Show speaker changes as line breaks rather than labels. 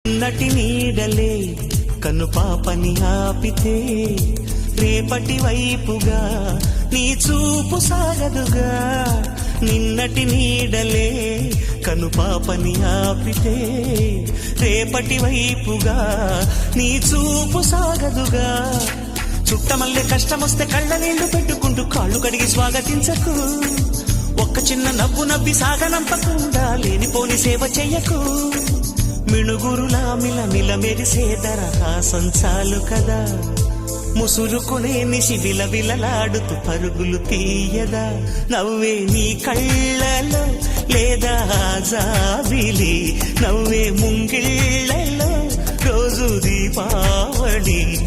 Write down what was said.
నటి నీడలే కను పాపని ఆపితే రేపటి వైపుగా నీ చూపు సాగదుగా. నిన్నటి నీడలే కను పాపని ఆపితే రేపటి వైపుగా నీ చూపు సాగదుగా. చుట్టమల్లే కష్టమొస్తే కళ్ళ నీళ్లు పెట్టుకుంటూ కాళ్ళు కడిగి స్వాగతించకు. ఒక్క చిన్న నవ్వు నవ్వి సాగనంపకుండా లేనిపోని సేవ చెయ్యకు. మిణుగురులా మిలమిల మెరిసే దరహాసం చాలు కదా. ముసురుకునే నిశి విలవిలలాడుతూ పరుగులు తీయదా. నవ్వే నీ కళ్ళలో లేదా జాబిలి, నవ్వే ముంగిళ్ళలో రోజు దీపావళి.